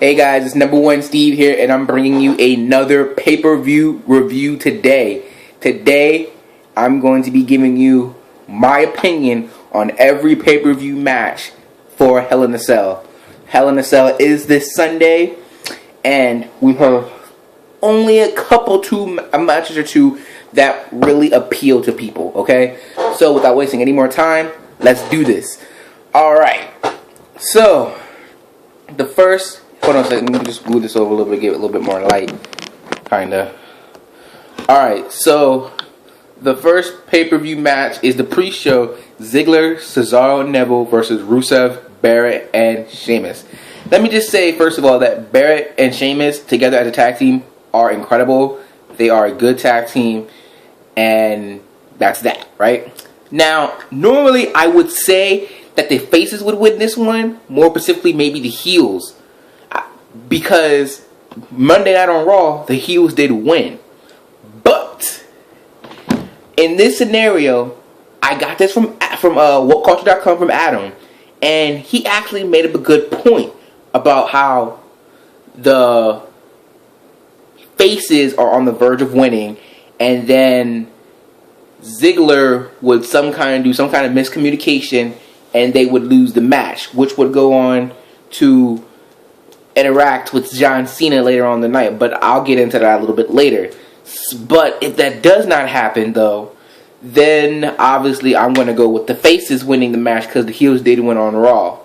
Hey guys, it's number one Steve here, and I'm bringing you another pay-per-view review today. Today, I'm going to be giving you my opinion on every pay-per-view match for Hell in a Cell. Hell in a Cell is this Sunday, and we have only a couple matches or two that really appeal to people, okay? So, without wasting any more time, let's do this. Alright, so, the first... Hold on a second, let me just move this over a little bit, give it a little bit more light, kinda. Alright, so the first pay-per-view match is the pre-show Ziggler, Cesaro, Neville versus Rusev, Barrett, and Sheamus. Let me just say, first of all, that Barrett and Sheamus together as a tag team are incredible. They are a good tag team, and that's that, right? Now, normally I would say that the faces would win this one, more specifically maybe the heels. Because Monday Night on Raw, the heels did win. But in this scenario, I got this from WhatCulture.com from Adam, and he actually made up a good point about how the faces are on the verge of winning, and then Ziggler would do some kind of miscommunication, and they would lose the match, which would go on to interact with John Cena later on in the night, but I'll get into that a little bit later. But if that does not happen, though, then obviously I'm going to go with the faces winning the match because the heels did win on Raw.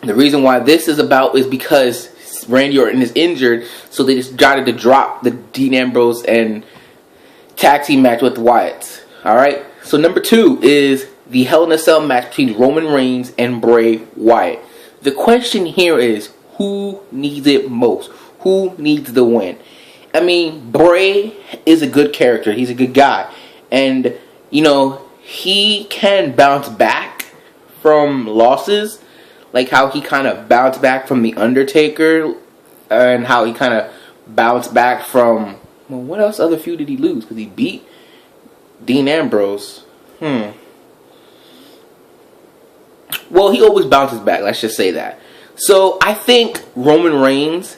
The reason why this is about is because Randy Orton is injured, so they just decided to drop the Dean Ambrose and tag team match with the Wyatts. Alright, so number 2 is the Hell in a Cell match between Roman Reigns and Bray Wyatt. The question here is, who needs it most? Who needs the win? I mean, Bray is a good character. He's a good guy. And, you know, he can bounce back from losses. Like how he kind of bounced back from The Undertaker. And how he kind of bounced back from... Well, what else other feud did he lose? Because he beat Dean Ambrose. Well, he always bounces back. Let's just say that. So, I think Roman Reigns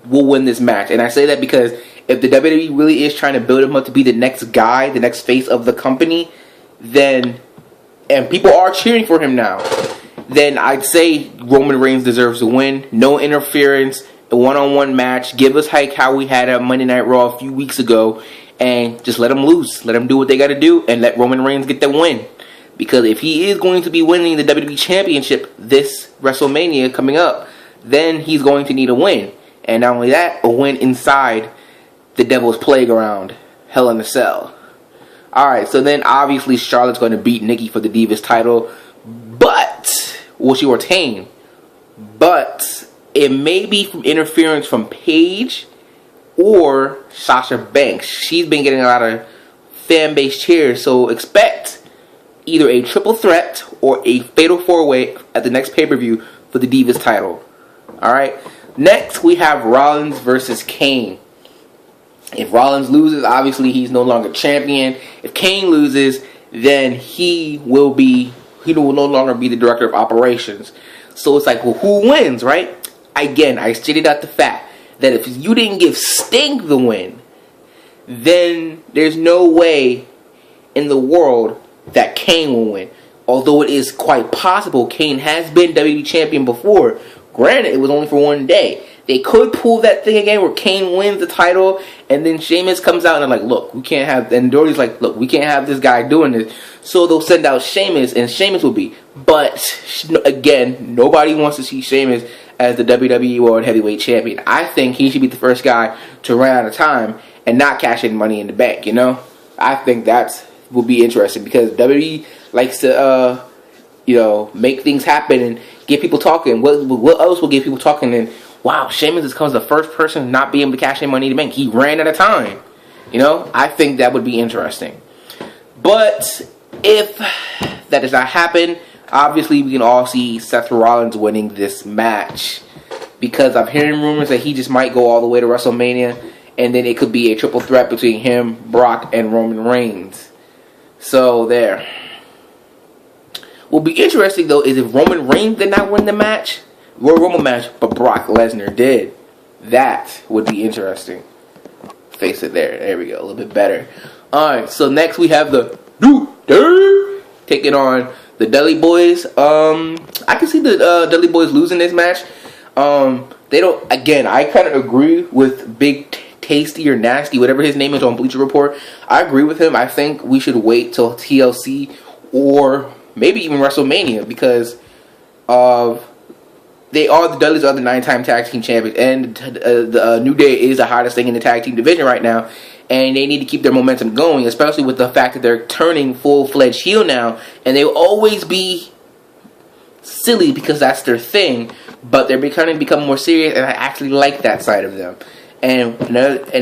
will win this match. And I say that because if the WWE really is trying to build him up to be the next guy, the next face of the company, then, and people are cheering for him now, then I'd say Roman Reigns deserves to win. No interference, a one-on-one match. Give us how we had at Monday Night Raw a few weeks ago, and just let them lose. Let them do what they got to do, and let Roman Reigns get the win. Because if he is going to be winning the WWE Championship this WrestleMania coming up, then he's going to need a win. And not only that, a win inside the Devil's Playground, Hell in a Cell. Alright, so then obviously Charlotte's going to beat Nikki for the Divas title. But, will she retain? But, it may be from interference from Paige or Sasha Banks. She's been getting a lot of fan base cheers, so expect either a triple threat or a fatal 4-way at the next pay-per-view for the Divas title. Alright. Next, we have Rollins versus Kane. If Rollins loses, obviously he's no longer champion. If Kane loses, then he will no longer be the director of operations. So it's like, well, who wins, right? Again, I stated out the fact that if you didn't give Sting the win, then there's no way in the world that Kane will win. Although it is quite possible Kane has been WWE Champion before. Granted, it was only for one day. They could pull that thing again where Kane wins the title and then Sheamus comes out and they're like, look, we can't have... And Doherty's like, look, we can't have this guy doing this. So they'll send out Sheamus and Sheamus will be. But, again, nobody wants to see Sheamus as the WWE World Heavyweight Champion. I think he should be the first guy to run out of time and not cash in Money in the Bank, you know? I think that's... will be interesting because WWE likes to, make things happen and get people talking. What else will get people talking? And wow, Sheamus becomes the first person not being able to cash in Money in the Bank. He ran out of time. You know, I think that would be interesting. But if that does not happen, obviously we can all see Seth Rollins winning this match because I'm hearing rumors that he just might go all the way to WrestleMania, and then it could be a triple threat between him, Brock, and Roman Reigns. So, there. What will be interesting, though, is if Roman Reigns did not win the match, Royal Rumble match, but Brock Lesnar did. That would be interesting. Face it there. There we go. A little bit better. Alright, so next we have the New Day taking on the Dudley Boys. I can see the Dudley Boys losing this match. They don't. Again, I kind of agree with Big Tasty or Nasty, whatever his name is on Bleacher Report. I agree with him. I think we should wait till TLC or maybe even WrestleMania because they are the Dudleys are the 9-time tag team champions, and the New Day is the hottest thing in the tag team division right now. And they need to keep their momentum going, especially with the fact that they're turning full-fledged heel now. And they will always be silly because that's their thing, but they're become more serious, and I actually like that side of them. And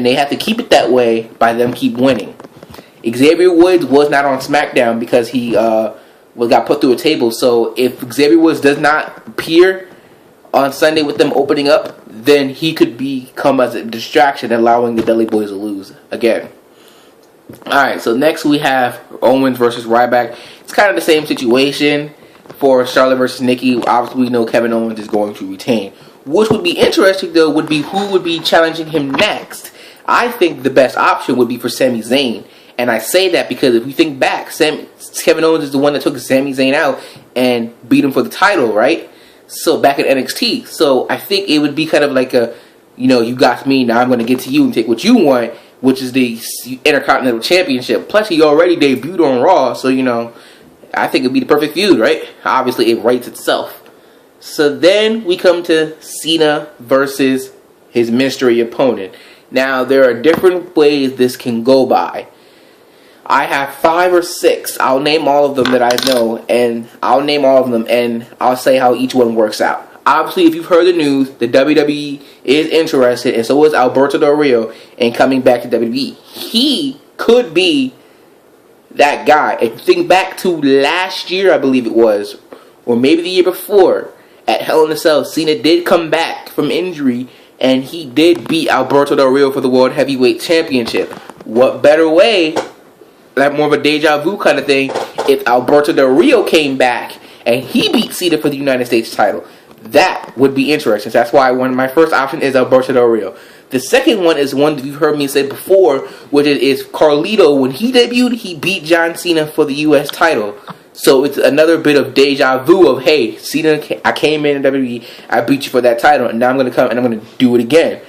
they have to keep it that way by them keep winning. Xavier Woods was not on SmackDown because he got put through a table. So if Xavier Woods does not appear on Sunday with them opening up, then he could become as a distraction, allowing the Dudley Boys to lose again. Alright, so next we have Owens versus Ryback. It's kind of the same situation for Charlotte versus Nikki. Obviously, we know Kevin Owens is going to retain. Which would be interesting, though, would be who would be challenging him next. I think the best option would be for Sami Zayn. And I say that because if we think back, Kevin Owens is the one that took Sami Zayn out and beat him for the title, right? So back at NXT. So I think it would be kind of like a, you got me, now I'm going to get to you and take what you want, which is the Intercontinental Championship. Plus, he already debuted on Raw, so, I think it'd be the perfect feud, right? Obviously, it writes itself. So then we come to Cena versus his mystery opponent. Now, there are different ways this can go by. I have 5 or 6. I'll name all of them that I know, and I'll say how each one works out. Obviously, if you've heard the news, the WWE is interested, and so is Alberto Del Rio, in coming back to WWE. He could be that guy. If you think back to last year, I believe it was, or maybe the year before, at Hell in a Cell, Cena did come back from injury, and he did beat Alberto Del Rio for the World Heavyweight Championship. What better way, like more of a deja vu kind of thing, if Alberto Del Rio came back and he beat Cena for the United States title? That would be interesting. So that's why my first option is Alberto Del Rio. The second one is one that you've heard me say before, which is Carlito. When he debuted, he beat John Cena for the U.S. title. So it's another bit of deja vu of, hey, Cena, I came in WWE, I beat you for that title, and now I'm going to come and I'm going to do it again.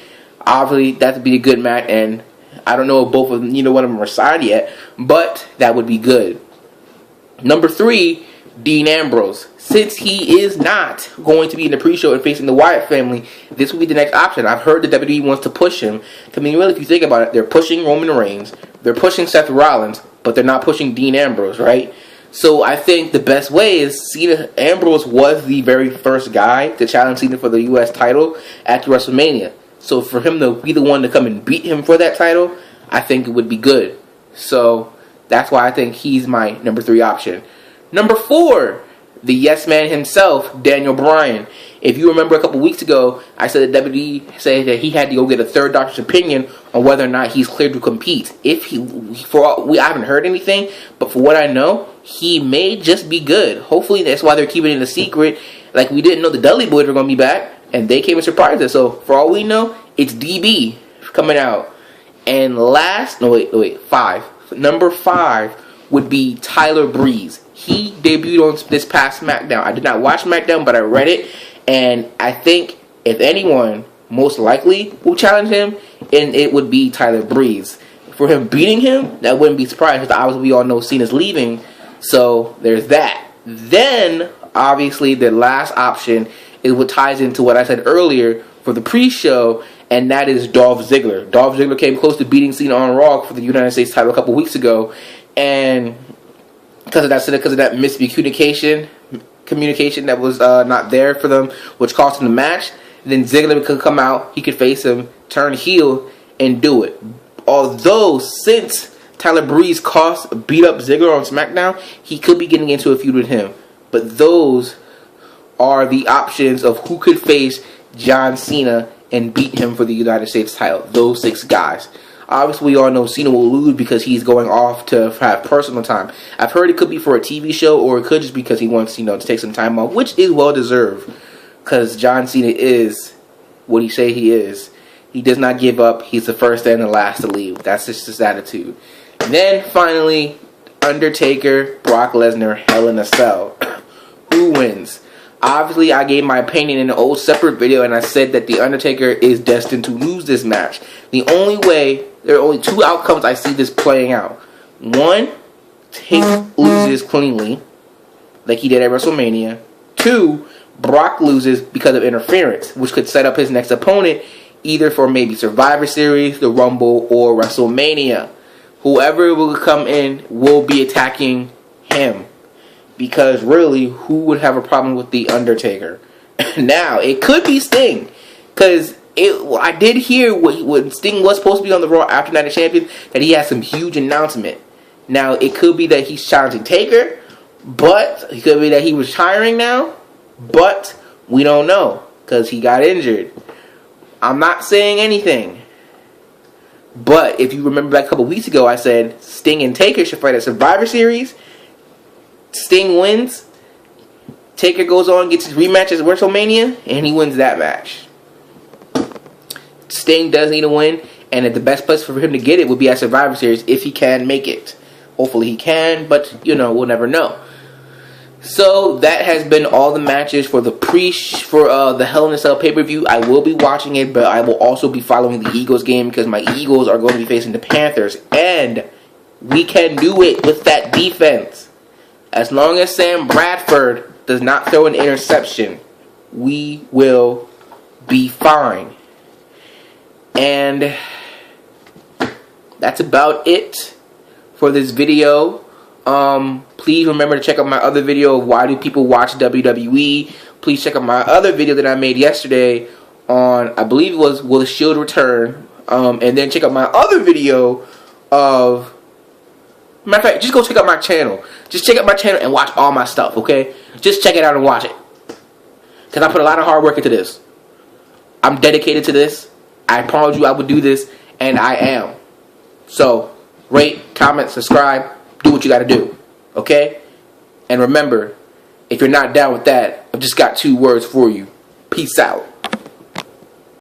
Obviously, that would be a good match, and I don't know if both of them, neither one of them are signed yet, but that would be good. Number 3, Dean Ambrose. Since he is not going to be in the pre-show and facing the Wyatt family, this will be the next option. I've heard the WWE wants to push him. I mean, really, if you think about it, they're pushing Roman Reigns, they're pushing Seth Rollins, but they're not pushing Dean Ambrose, right? So I think the best way is Ambrose was the very first guy to challenge Cena for the U.S. title at WrestleMania. So for him to be the one to come and beat him for that title, I think it would be good. So that's why I think he's my number 3 option. Number 4, the yes man himself, Daniel Bryan. If you remember a couple weeks ago, I said that WWE said that he had to go get a third doctor's opinion on whether or not he's cleared to compete. I haven't heard anything, but for what I know, he may just be good. Hopefully that's why they're keeping it a secret. Like, we didn't know the Dudley Boys were going to be back, and they came and surprised us. So for all we know, it's DB coming out. And Number 5 would be Tyler Breeze. He debuted on this past SmackDown. I did not watch SmackDown, but I read it. And I think, if anyone, most likely will challenge him, and it would be Tyler Breeze. For him beating him, that wouldn't be surprising, because obviously we all know Cena's leaving. So, there's that. Then, obviously, the last option is what ties into what I said earlier for the pre-show, and that is Dolph Ziggler. Dolph Ziggler came close to beating Cena on Raw for the United States title a couple weeks ago, and because of that miscommunication that was not there for them, which cost him the match, then Ziggler could come out, he could face him, turn heel, and do it. Although, since Tyler Breeze beat up Ziggler on SmackDown, he could be getting into a feud with him. But those are the options of who could face John Cena and beat him for the United States title. Those 6 guys. Obviously, we all know Cena will lose because he's going off to have personal time. I've heard it could be for a TV show, or it could just because he wants, to take some time off, which is well deserved. because John Cena is what he say he is. He does not give up. He's the first and the last to leave. That's just his attitude. And then finally, Undertaker, Brock Lesnar, Hell in a Cell. Who wins? Obviously, I gave my opinion in an old separate video, and I said that The Undertaker is destined to lose this match. The only way, there are only two outcomes I see this playing out. One, Taker loses cleanly, like he did at WrestleMania. Two, Brock loses because of interference, which could set up his next opponent, either for maybe Survivor Series, the Rumble, or WrestleMania. Whoever will come in will be attacking him. Because really, who would have a problem with The Undertaker? Now, it could be Sting. Because I did hear when Sting was supposed to be on the Raw after Night of Champions, that he had some huge announcement. Now, it could be that he's challenging Taker, but it could be that he was retiring now, but we don't know, because he got injured. I'm not saying anything. But if you remember back a couple weeks ago, I said Sting and Taker should fight at Survivor Series. Sting wins. Taker goes on, gets his rematch at WrestleMania, and he wins that match. Sting does need a win, and the best place for him to get it would be at Survivor Series if he can make it. Hopefully he can, but we'll never know. So that has been all the matches for the the Hell in a Cell pay-per-view. I will be watching it, but I will also be following the Eagles game because my Eagles are going to be facing the Panthers, and we can do it with that defense. As long as Sam Bradford does not throw an interception, we will be fine. And that's about it for this video. Please remember to check out my other video of why do people watch WWE. Please check out my other video that I made yesterday on, I believe it was, Will the Shield Return? And then check out my other video of, matter of fact, just go check out my channel. Just check out my channel and watch all my stuff, okay? Just check it out and watch it. Because I put a lot of hard work into this. I'm dedicated to this. I promised you I would do this, and I am. So, rate, comment, subscribe, do what you gotta do, okay? And remember, if you're not down with that, I've just got 2 words for you. Peace out.